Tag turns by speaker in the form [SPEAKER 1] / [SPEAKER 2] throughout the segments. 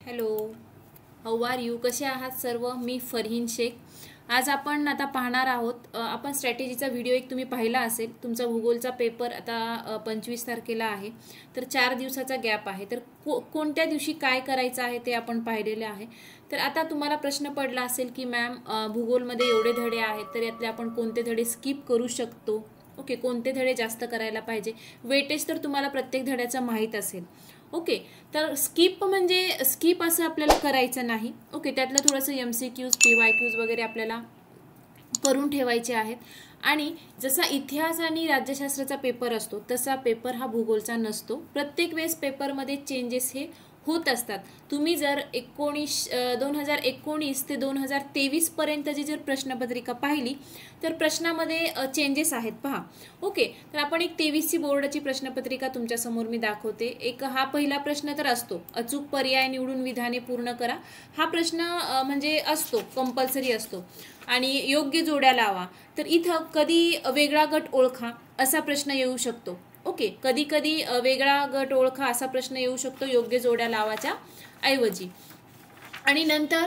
[SPEAKER 1] Hello, how are you? कसे आहात सर्व? मी फरहीन शेख. आज आपण आता पाहणार आहोत, आपण स्ट्रॅटेजीचा व्हिडिओ एक तुम्ही पाहिला असेल. तुमचा भूगोलचा पेपर आता 25 तारखेला आहे, तर 4 दिवसाचा गॅप आहे. तर कोणत्या दिवशी काय करायचं आहे ते आपण पाहिलेले आहे. तर आता तुम्हाला प्रश्न पडला असेल की मॅम, भूगोलमध्ये एवढे धडे आहेत, तर यातले आपण कोणते धडे स्किप करू शकतो? ओके, कोणते धडे जास्त करायला पाहिजे? वेटेज तर तुम्हाला प्रत्येक धड्याचं माहीत असेल. ओके, तर स्किप म्हणजे स्किप असं आपल्याला करायचं नाही. ओके, त्यातलं थोडंसं MCQs PYQs वगैरे आपल्याला करून ठेवायचे आहेत. आणि जसा इतिहास आणि राज्यशास्त्राचा पेपर असतो तसा पेपर हा भूगोलचा नसतो. प्रत्येक वेळेस पेपरमध्ये चेंजेस हे होत असतात. तुम्ही जर 2019 ते 2023 पर्यंतची जर प्रश्नपत्रिका पाहिली तर प्रश्नामध्ये चेंजेस आहेत पहा. ओके, तर आपण एक 23ची बोर्डाची प्रश्नपत्रिका तुमच्यासमोर मी दाखवते. एक हा पहिला प्रश्न तर असतो, अचूक पर्याय निवडून विधाने पूर्ण करा. हा प्रश्न म्हणजे असतो, कंपल्सरी असतो. आणि योग्य जोड्या लावा. तर इथं कधी वेगळा गट ओळखा असा प्रश्न येऊ शकतो. ओके, कधी कधी वेगळा गट ओळखा असा प्रश्न येऊ शकतो योग्य जोड्या लावाच्या ऐवजी. आणि नंतर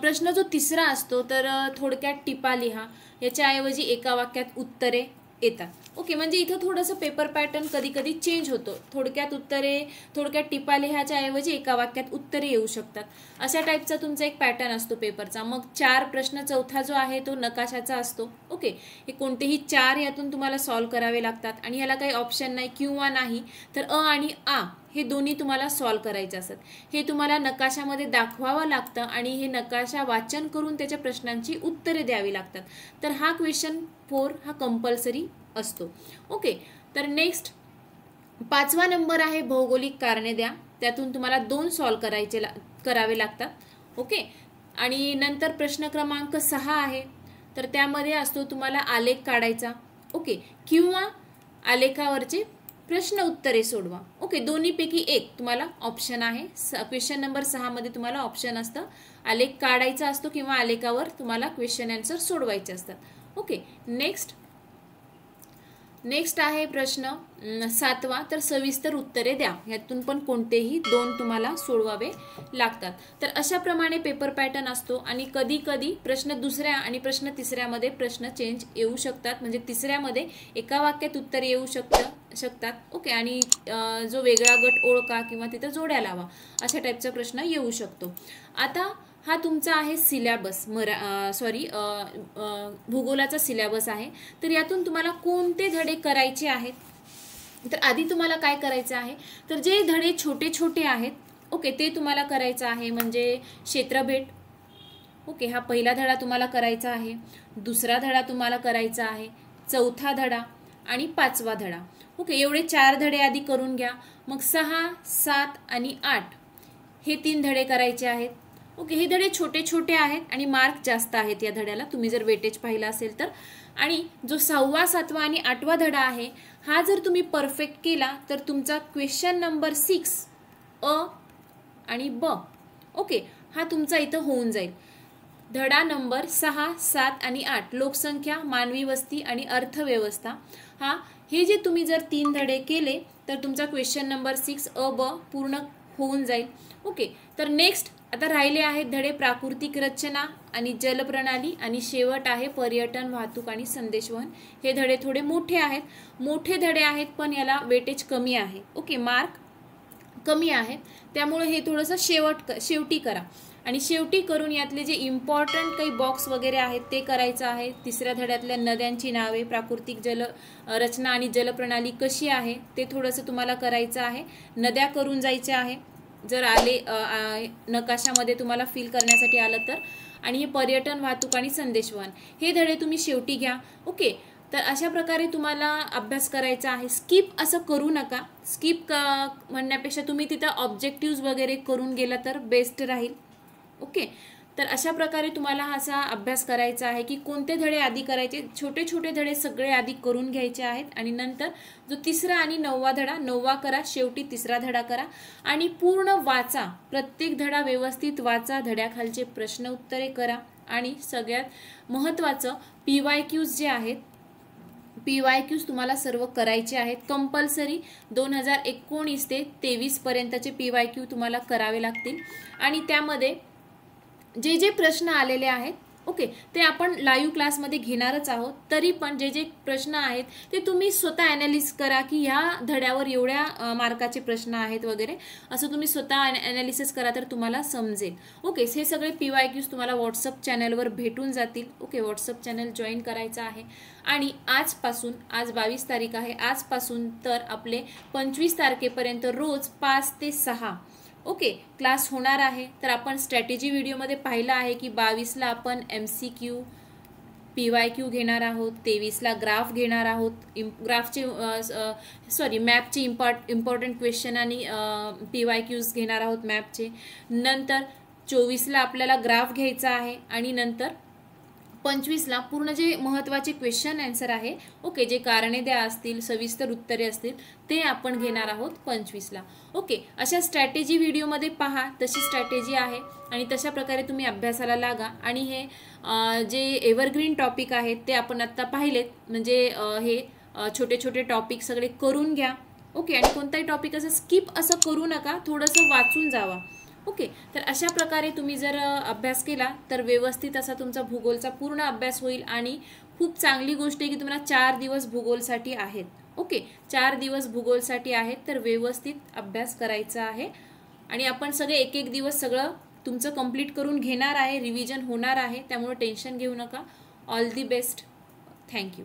[SPEAKER 1] प्रश्न जो तिसरा असतो, तर थोडक्यात टिपा लिहा. याच्याऐवजी एका वाक्यात उत्तरे येतात. ओके, म्हणजे इथं थोडंसं पेपर पॅटर्न कधी कधी चेंज होतो. थोडक्यात टिपा लिहायच्या ऐवजी एका वाक्यात उत्तरे येऊ शकतात. अशा टाईपचा तुमचा एक पॅटर्न असतो पेपरचा. मग 4 प्रश्न, चौथा जो आहे तो नकाशाचा असतो. ओके, हे कोणतेही 4 यातून तुम्हाला सॉल्व्ह करावे लागतात. आणि ह्याला काही ऑप्शन नाही किंवा नाही, तर अ आणि आ हे दोन्ही तुम्हाला सॉल्व्ह करायचे असतात. हे तुम्हाला नकाशामध्ये दाखवावं लागतं आणि हे नकाशा वाचन करून त्याच्या प्रश्नांची उत्तरे द्यावी लागतात. तर हा क्वेश्चन 4 हा कंपल्सरी असतो. ओके, तर नेक्स्ट 5वा नंबर आहे भौगोलिक कारणे द्या. त्यातून तुम्हाला 2 सॉल्व्ह करावे लागतात. ओके, आणि नंतर प्रश्न क्रमांक 6 आहे, तर त्यामध्ये असतो तुम्हाला आलेख काढायचा. ओके, किंवा आलेखावरचे प्रश्न उत्तरे सोडवा. ओके, दोन्हीपैकी एक तुम्हाला ऑप्शन आहे. क्वेश्चन नंबर 6 मध्ये तुम्हाला ऑप्शन असतं, आलेख काढायचा असतो किंवा आलेखावर तुम्हाला क्वेश्चन आन्सर सोडवायचे असतात. ओके, नेक्स्ट आहे प्रश्न 7वा, तर सविस्तर उत्तरे द्या. यातून पण कोणतेही 2 तुम्हाला सोडवावे लागतात. तर अशा प्रमाणे पेपर पॅटर्न असतो. आणि कधी कधी प्रश्न दुसऱ्या आणि प्रश्न तिसऱ्यामध्ये प्रश्न चेंज येऊ शकतात. म्हणजे तिसऱ्यामध्ये एका वाक्यात उत्तर येऊ शकतात. ओके, आणि जो वेगळा गट ओळखा किंवा तिथं जोड्या लावा अशा टाईपचा प्रश्न येऊ शकतो. आता हा तुमचा आहे सिलेबस, भूगोलाचा सिलेबस आहे. तर यातून तुम्हाला कोणते धडे करायचे आहेत? तर आधी तुम्हाला काय करायचं आहे, तर जे धडे छोटे छोटे आहेत, ओके, ते तुम्हाला करायचं आहे. म्हणजे क्षेत्रभेट. ओके, हा पहिला धडा तुम्हाला करायचा आहे. दुसरा धडा तुम्हाला करायचा आहे. चौथा धडा आणि 5वा धडा. ओके, एवढे 4 धडे आधी करून घ्या. मग 6, 7 आणि 8 हे 3 धडे करायचे आहेत. ओके, हे धडे छोटे छोटे आहेत आणि मार्क जास्त आहेत या धड्याला, तुम्ही जर वेटेज पाहिला असेल तर. आणि जो 6वा, 7वा आणि 8वा धडा आहे, हा जर तुम्ही परफेक्ट केला तर तुमचा क्वेश्चन नंबर 6 अ आणि ब, ओके, हा तुमचा इथं होऊन जाईल. धडा नंबर 6, 7 आणि 8 लोकसंख्या, मानवी वस्ती आणि अर्थव्यवस्था, हे जे तुम्ही जर 3 धडे केले तर तुमचा क्वेश्चन नंबर 6 अ ब पूर्ण होऊन जाईल. ओके, तर नेक्स्ट आता राहिले आहेत धडे प्राकृतिक रचना आणि जलप्रणाली, आणि शेवट आहे पर्यटन, वाहतूक आणि संदेशवहन. हे धडे थोडे मोठे आहेत. मोठे धडे आहेत पण याला वेटेज कमी आहे. ओके, मार्क कमी आहेत, त्यामुळे हे थोडंसं शेवटी करा. आणि शेवटी करून यातले जे इम्पॉर्टंट काही बॉक्स वगैरे आहेत ते करायचं आहे. तिसऱ्या धड्यातल्या नद्यांची नावे, प्राकृतिक जल रचना आणि जलप्रणाली कशी आहे ते थोडंसं तुम्हाला करायचं आहे. नद्या करून जायच्या आहे जर आले नकाशामध्ये तुम्हाला फिल करण्यासाठी आलं तर. आणि हे पर्यटन, वाहतूक आणि संदेशवहन हे धडे तुम्ही शेवटी घ्या. ओके, तर अशा प्रकारे तुम्हाला अभ्यास करायचा आहे. स्किप असं करू नका. स्किप म्हणण्यापेक्षा तुम्ही तिथं ऑब्जेक्टिव्स वगैरे करून गेला तर बेस्ट राहील. ओके, तर अशा प्रकारे तुम्हाला असा अभ्यास करायचा आहे की कोणते धडे आधी करायचे. छोटे छोटे धडे सगळे आधी करून घ्यायचे आहेत. आणि नंतर जो 3रा आणि 9वा धडा, 9वा करा, शेवटी 3रा धडा करा. आणि पूर्ण वाचा, प्रत्येक धडा व्यवस्थित वाचा, धड्याखालचे प्रश्न उत्तरे करा. आणि सगळ्यात महत्त्वाचं PYQs जे आहेत PYQs तुम्हाला सर्व करायचे आहेत कंपल्सरी. 2019 ते 23 पर्यंतचे PYQ तुम्हाला करावे लागतील. आणि त्यामध्ये जे जे प्रश्न आलेले आहेत ओके ते आपण लाईव्ह क्लासमध्ये घेणारच आहोत. तरी पण जे जे प्रश्न आहेत ते तुम्ही स्वतः ॲनालिस करा की ह्या धड्यावर एवढ्या मार्काचे प्रश्न आहेत वगैरे, असं तुम्ही स्वतः ॲनालिसिस करा तर तुम्हाला समजेल. ओके, हे सगळे PYQs तुम्हाला व्हॉट्सअप चॅनलवर भेटून जातील. ओके, व्हॉट्सअप चॅनल जॉईन करायचं आहे. आणि आजपासून, आज 22 तारीख आहे, आजपासून तर आपले 25 तारखेपर्यंत रोज 5 ते 6 ओके क्लास होणार आहे. तर आपण स्ट्रॅटेजी व्हिडिओमध्ये पाहिलं आहे की 22ला आपण MCQ PYQ घेणार आहोत, 23ला ग्राफ घेणार आहोत, ग्राफचे मॅपचे इम्पॉर्टंट क्वेश्चन आणि PYQs घेणार आहोत मॅपचे. नंतर 24ला आपल्याला ग्राफ घ्यायचा आहे आणि नंतर 25ला पूर्ण जे महत्त्वाचे क्वेश्चन आन्सर आहे ओके, जे कारणे द्या असतील, सविस्तर उत्तरे असतील ते आपण घेणार आहोत 25ला. ओके, अशा स्ट्रॅटेजी व्हिडिओमध्ये पहा, तशी स्ट्रॅटेजी आहे आणि तशा प्रकारे तुम्ही अभ्यासाला लागा. आणि हे जे एव्हरग्रीन टॉपिक आहेत ते आपण आत्ता पाहिलेत, म्हणजे हे छोटे छोटे टॉपिक सगळे करून घ्या. ओके, आणि कोणताही टॉपिक असं स्किप असं करू नका, थोडंसं वाचून जावा. ओके, तर अशा प्रकारे तुम्ही जर अभ्यास केला तर व्यवस्थित असा तुमचा भूगोलचा पूर्ण अभ्यास होईल. आणि खूप चांगली गोष्ट आहे की तुम्हाला 4 दिवस भूगोलसाठी आहेत. ओके, 4 दिवस भूगोलसाठी आहेत, तर व्यवस्थित अभ्यास करायचा आहे. आणि आपण सगळे एक एक दिवस सगळं तुमचं कंप्लीट करून घेणार आहे, रिव्हिजन होणार आहे, त्यामुळे टेन्शन घेऊ नका. All the best. थँक्यू.